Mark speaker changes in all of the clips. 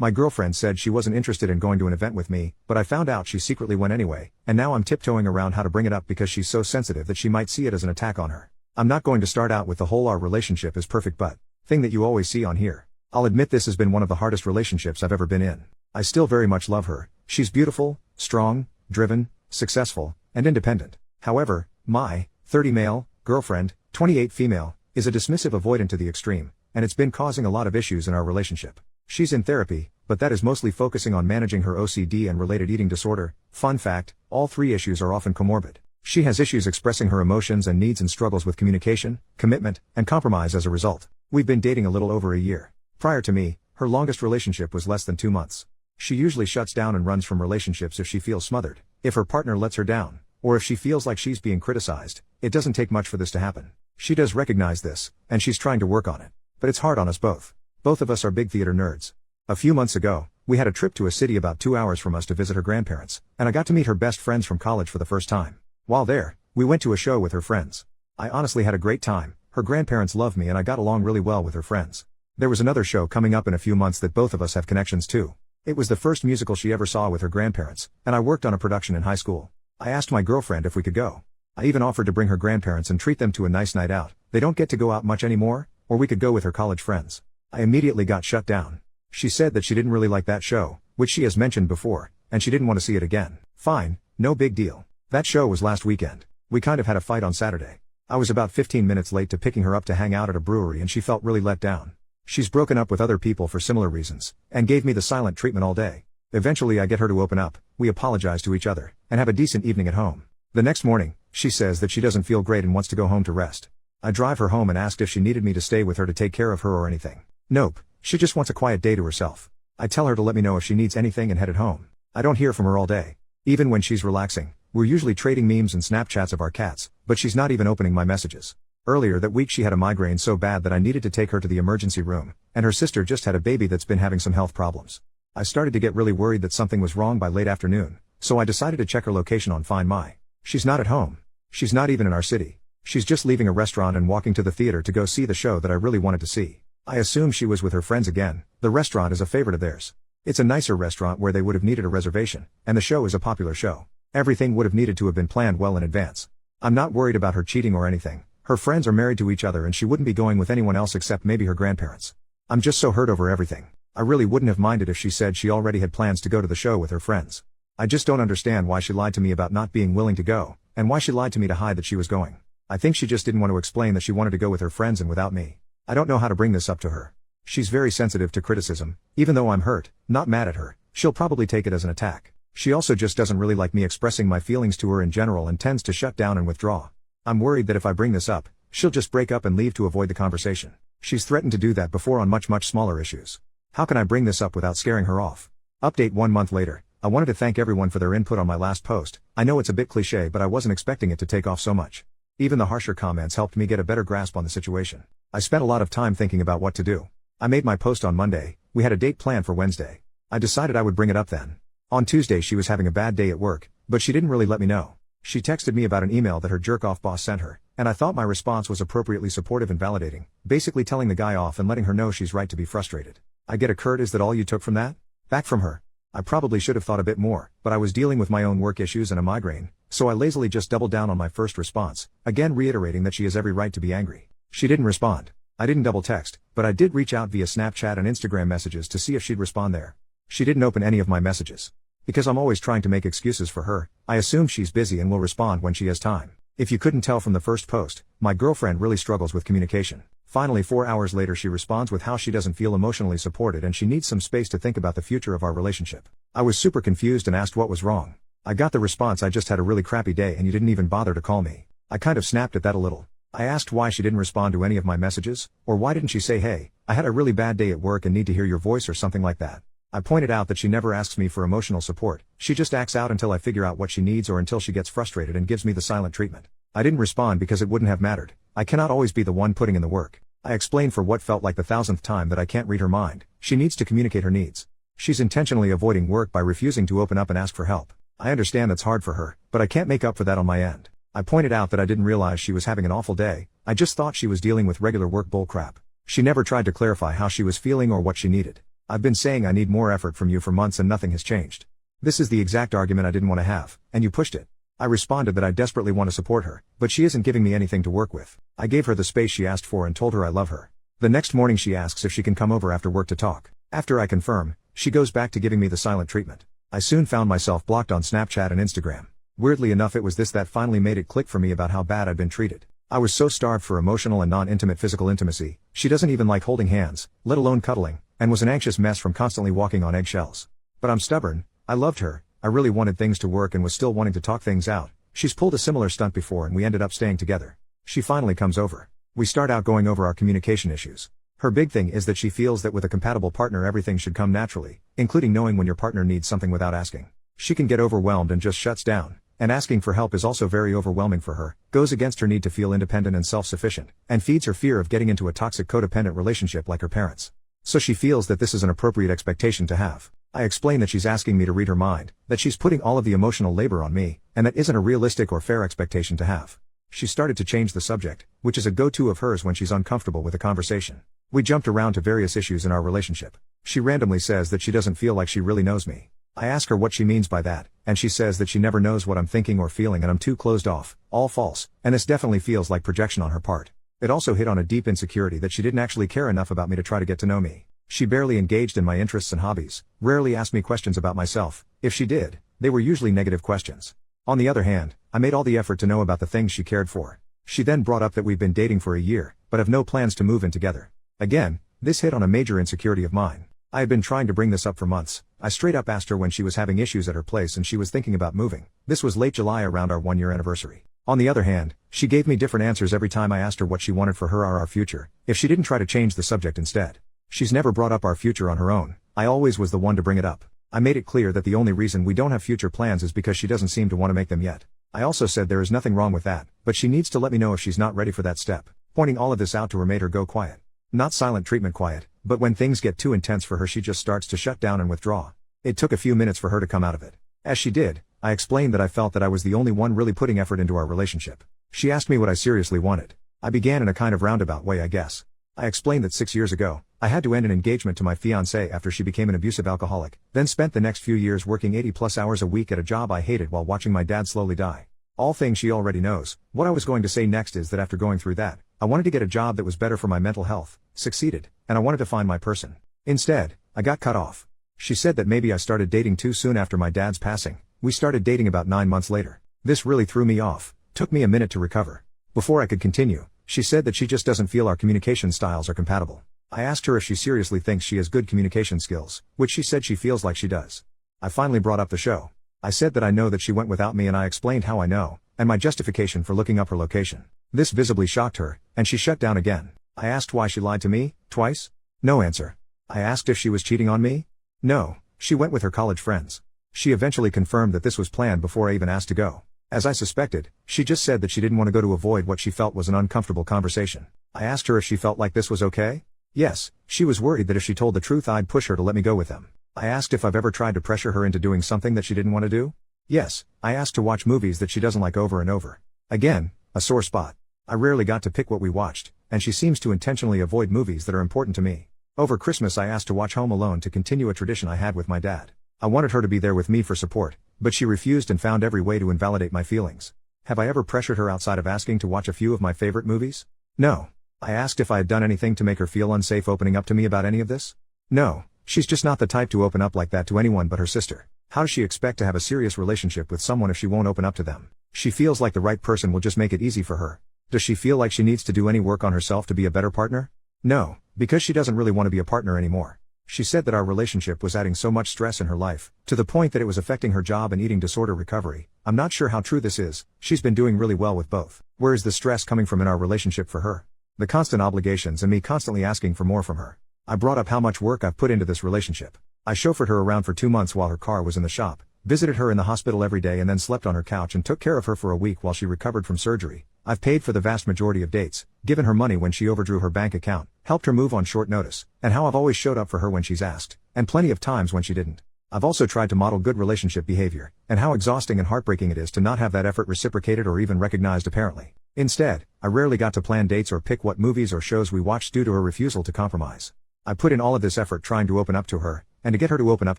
Speaker 1: My girlfriend said she wasn't interested in going to an event with me, but I found out she secretly went anyway, and now I'm tiptoeing around how to bring it up because she's so sensitive that she might see it as an attack on her. I'm not going to start out with the whole "our relationship is perfect but" thing that you always see on here. I'll admit this has been one of the hardest relationships I've ever been in. I still very much love her. She's beautiful, strong, driven, successful, and independent. However, my 30 male girlfriend, 28 female, is a dismissive avoidant to the extreme, and it's been causing a lot of issues in our relationship. She's in therapy, but that is mostly focusing on managing her OCD and related eating disorder. Fun fact, all three issues are often comorbid. She has issues expressing her emotions and needs and struggles with communication, commitment, and compromise as a result. We've been dating a little over a year. Prior to me, her longest relationship was less than 2 months. She usually shuts down and runs from relationships if she feels smothered, if her partner lets her down, or if she feels like she's being criticized. It doesn't take much for this to happen. She does recognize this, and she's trying to work on it. But it's hard on us both. Both of us are big theater nerds. A few months ago, we had a trip to a city about 2 hours from us to visit her grandparents, and I got to meet her best friends from college for the first time. While there, we went to a show with her friends. I honestly had a great time. Her grandparents love me and I got along really well with her friends. There was another show coming up in a few months that both of us have connections to. It was the first musical she ever saw with her grandparents, and I worked on a production in high school. I asked my girlfriend if we could go. I even offered to bring her grandparents and treat them to a nice night out. They don't get to go out much anymore, or we could go with her college friends. I immediately got shut down. She said that she didn't really like that show, which she has mentioned before, and she didn't want to see it again. Fine, no big deal. That show was last weekend. We kind of had a fight on Saturday. I was about 15 minutes late to picking her up to hang out at a brewery and she felt really let down. She's broken up with other people for similar reasons, and gave me the silent treatment all day. Eventually I get her to open up, we apologize to each other, and have a decent evening at home. The next morning, she says that she doesn't feel great and wants to go home to rest. I drive her home and asked if she needed me to stay with her to take care of her or anything. Nope, she just wants a quiet day to herself. I tell her to let me know if she needs anything and headed home. I don't hear from her all day. Even when she's relaxing, we're usually trading memes and Snapchats of our cats, but she's not even opening my messages. Earlier that week she had a migraine so bad that I needed to take her to the emergency room, and her sister just had a baby that's been having some health problems. I started to get really worried that something was wrong by late afternoon, so I decided to check her location on Find My. She's not at home. She's not even in our city. She's just leaving a restaurant and walking to the theater to go see the show that I really wanted to see. I assume she was with her friends again. The restaurant is a favorite of theirs. It's a nicer restaurant where they would have needed a reservation, and the show is a popular show. Everything would have needed to have been planned well in advance. I'm not worried about her cheating or anything. Her friends are married to each other and she wouldn't be going with anyone else except maybe her grandparents. I'm just so hurt over everything. I really wouldn't have minded if she said she already had plans to go to the show with her friends. I just don't understand why she lied to me about not being willing to go, and why she lied to me to hide that she was going. I think she just didn't want to explain that she wanted to go with her friends and without me. I don't know how to bring this up to her. She's very sensitive to criticism. Even though I'm hurt, not mad at her, she'll probably take it as an attack. She also just doesn't really like me expressing my feelings to her in general and tends to shut down and withdraw. I'm worried that if I bring this up, she'll just break up and leave to avoid the conversation. She's threatened to do that before on much smaller issues. How can I bring this up without scaring her off? Update 1 month later. I wanted to thank everyone for their input on my last post. I know it's a bit cliche, but I wasn't expecting it to take off so much. Even the harsher comments helped me get a better grasp on the situation. I spent a lot of time thinking about what to do. I made my post on Monday. We had a date planned for Wednesday. I decided I would bring it up then. On Tuesday she was having a bad day at work, but she didn't really let me know. She texted me about an email that her jerk-off boss sent her, and I thought my response was appropriately supportive and validating, basically telling the guy off and letting her know she's right to be frustrated. I get a Kurt, is that all you took from that? Back from her. I probably should have thought a bit more, but I was dealing with my own work issues and a migraine, so I lazily just doubled down on my first response, again reiterating that she has every right to be angry. She didn't respond. I didn't double text, but I did reach out via Snapchat and Instagram messages to see if she'd respond there. She didn't open any of my messages. Because I'm always trying to make excuses for her, I assume she's busy and will respond when she has time. If you couldn't tell from the first post, my girlfriend really struggles with communication. Finally 4 hours later she responds with how she doesn't feel emotionally supported and she needs some space to think about the future of our relationship. I was super confused and asked what was wrong. I got the response, I just had a really crappy day and you didn't even bother to call me. I kind of snapped at that a little. I asked why she didn't respond to any of my messages, or why didn't she say, hey, I had a really bad day at work and need to hear your voice or something like that. I pointed out that she never asks me for emotional support. She just acts out until I figure out what she needs or until she gets frustrated and gives me the silent treatment. I didn't respond because it wouldn't have mattered. I cannot always be the one putting in the work. I explained for what felt like the 1000th time that I can't read her mind. She needs to communicate her needs. She's intentionally avoiding work by refusing to open up and ask for help. I understand that's hard for her, but I can't make up for that on my end. I pointed out that I didn't realize she was having an awful day. I just thought she was dealing with regular work bullcrap. She never tried to clarify how she was feeling or what she needed. I've been saying I need more effort from you for months and nothing has changed. This is the exact argument I didn't want to have, and you pushed it. I responded that I desperately want to support her, but she isn't giving me anything to work with. I gave her the space she asked for and told her I love her. The next morning she asks if she can come over after work to talk. After I confirm, she goes back to giving me the silent treatment. I soon found myself blocked on Snapchat and Instagram. Weirdly enough, it was this that finally made it click for me about how bad I'd been treated. I was so starved for emotional and non-intimate physical intimacy. She doesn't even like holding hands, let alone cuddling, and was an anxious mess from constantly walking on eggshells. But I'm stubborn. I loved her. I really wanted things to work and was still wanting to talk things out. She's pulled a similar stunt before and we ended up staying together. She finally comes over. We start out going over our communication issues. Her big thing is that she feels that with a compatible partner everything should come naturally, including knowing when your partner needs something without asking. She can get overwhelmed and just shuts down. And asking for help is also very overwhelming for her, goes against her need to feel independent and self-sufficient, and feeds her fear of getting into a toxic codependent relationship like her parents. So she feels that this is an appropriate expectation to have. I explain that she's asking me to read her mind, that she's putting all of the emotional labor on me, and that isn't a realistic or fair expectation to have. She started to change the subject, which is a go-to of hers when she's uncomfortable with a conversation. We jumped around to various issues in our relationship. She randomly says that she doesn't feel like she really knows me. I ask her what she means by that, and she says that she never knows what I'm thinking or feeling and I'm too closed off, all false, and this definitely feels like projection on her part. It also hit on a deep insecurity that she didn't actually care enough about me to try to get to know me. She barely engaged in my interests and hobbies, rarely asked me questions about myself. If she did, they were usually negative questions. On the other hand, I made all the effort to know about the things she cared for. She then brought up that we've been dating for a year, but have no plans to move in together. Again, this hit on a major insecurity of mine. I had been trying to bring this up for months. I straight up asked her when she was having issues at her place and she was thinking about moving. This was late July around our 1-year anniversary. On the other hand, she gave me different answers every time I asked her what she wanted for her or our future, if she didn't try to change the subject instead. She's never brought up our future on her own. I always was the one to bring it up. I made it clear that the only reason we don't have future plans is because she doesn't seem to want to make them yet. I also said there is nothing wrong with that, but she needs to let me know if she's not ready for that step. Pointing all of this out to her made her go quiet. Not silent treatment quiet, but when things get too intense for her she just starts to shut down and withdraw. It took a few minutes for her to come out of it. As she did, I explained that I felt that I was the only one really putting effort into our relationship. She asked me what I seriously wanted. I began in a kind of roundabout way, I guess. I explained that 6 years ago, I had to end an engagement to my fiancée after she became an abusive alcoholic, then spent the next few years working 80+ hours a week at a job I hated while watching my dad slowly die. All things she already knows. What I was going to say next is that after going through that, I wanted to get a job that was better for my mental health, succeeded, and I wanted to find my person. Instead, I got cut off. She said that maybe I started dating too soon after my dad's passing. We started dating about 9 months later. This really threw me off. Took me a minute to recover. Before I could continue, she said that she just doesn't feel our communication styles are compatible. I asked her if she seriously thinks she has good communication skills, which she said she feels like she does. I finally brought up the show. I said that I know that she went without me and I explained how I know, and my justification for looking up her location. This visibly shocked her, and she shut down again. I asked why she lied to me, twice? No answer. I asked if she was cheating on me? No, she went with her college friends. She eventually confirmed that this was planned before I even asked to go. As I suspected, she just said that she didn't want to go to avoid what she felt was an uncomfortable conversation. I asked her if she felt like this was okay? Yes, she was worried that if she told the truth I'd push her to let me go with them. I asked if I've ever tried to pressure her into doing something that she didn't want to do? Yes, I asked to watch movies that she doesn't like over and over. Again, a sore spot. I rarely got to pick what we watched, and she seems to intentionally avoid movies that are important to me. Over Christmas I asked to watch Home Alone to continue a tradition I had with my dad. I wanted her to be there with me for support, but she refused and found every way to invalidate my feelings. Have I ever pressured her outside of asking to watch a few of my favorite movies? No. I asked if I had done anything to make her feel unsafe opening up to me about any of this? No, she's just not the type to open up like that to anyone but her sister. How does she expect to have a serious relationship with someone if she won't open up to them? She feels like the right person will just make it easy for her. Does she feel like she needs to do any work on herself to be a better partner? No, because she doesn't really want to be a partner anymore. She said that our relationship was adding so much stress in her life, to the point that it was affecting her job and eating disorder recovery. I'm not sure how true this is. She's been doing really well with both. Where is the stress coming from in our relationship for her? The constant obligations and me constantly asking for more from her. I brought up how much work I've put into this relationship. I chauffeured her around for 2 months while her car was in the shop, visited her in the hospital every day and then slept on her couch and took care of her for a week while she recovered from surgery. I've paid for the vast majority of dates, given her money when she overdrew her bank account, helped her move on short notice, and how I've always showed up for her when she's asked, and plenty of times when she didn't. I've also tried to model good relationship behavior, and how exhausting and heartbreaking it is to not have that effort reciprocated or even recognized apparently. Instead, I rarely got to plan dates or pick what movies or shows we watched due to her refusal to compromise. I put in all of this effort trying to open up to her, and to get her to open up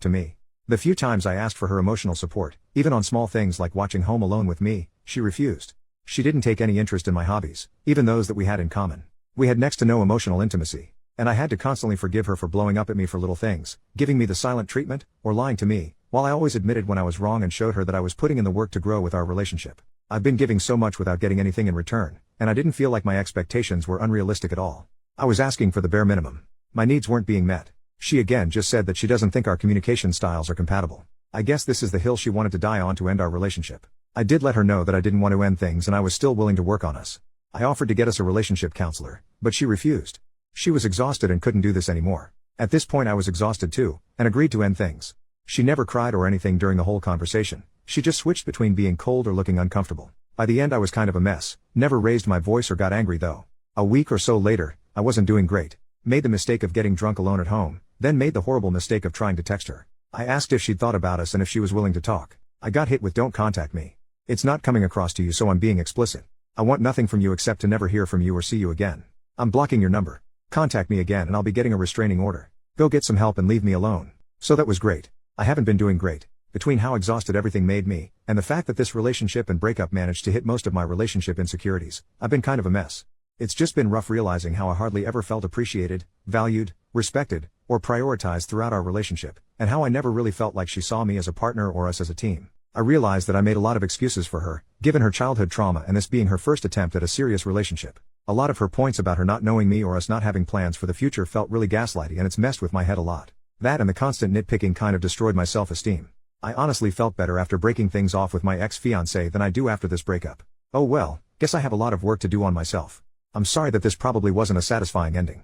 Speaker 1: to me. The few times I asked for her emotional support, even on small things like watching Home Alone with me, she refused. She didn't take any interest in my hobbies, even those that we had in common. We had next to no emotional intimacy, and I had to constantly forgive her for blowing up at me for little things, giving me the silent treatment, or lying to me, while I always admitted when I was wrong and showed her that I was putting in the work to grow with our relationship. I've been giving so much without getting anything in return, and I didn't feel like my expectations were unrealistic at all. I was asking for the bare minimum. My needs weren't being met. She again just said that she doesn't think our communication styles are compatible. I guess this is the hill she wanted to die on to end our relationship. I did let her know that I didn't want to end things and I was still willing to work on us. I offered to get us a relationship counselor, but she refused. She was exhausted and couldn't do this anymore. At this point I was exhausted too, and agreed to end things. She never cried or anything during the whole conversation. She just switched between being cold or looking uncomfortable. By the end I was kind of a mess, never raised my voice or got angry though. A week or so later, I wasn't doing great. Made the mistake of getting drunk alone at home, then made the horrible mistake of trying to text her. I asked if she'd thought about us and if she was willing to talk. I got hit with "don't contact me. It's not coming across to you, so I'm being explicit. I want nothing from you except to never hear from you or see you again. I'm blocking your number. Contact me again and I'll be getting a restraining order. Go get some help and leave me alone." So that was great. I haven't been doing great. Between how exhausted everything made me, and the fact that this relationship and breakup managed to hit most of my relationship insecurities, I've been kind of a mess. It's just been rough realizing how I hardly ever felt appreciated, valued, respected, or prioritized throughout our relationship, and how I never really felt like she saw me as a partner or us as a team. I realized that I made a lot of excuses for her, given her childhood trauma and this being her first attempt at a serious relationship. A lot of her points about her not knowing me or us not having plans for the future felt really gaslighty, and it's messed with my head a lot. That and the constant nitpicking kind of destroyed my self-esteem. I honestly felt better after breaking things off with my ex-fiancé than I do after this breakup. Oh well, guess I have a lot of work to do on myself. I'm sorry that this probably wasn't a satisfying ending.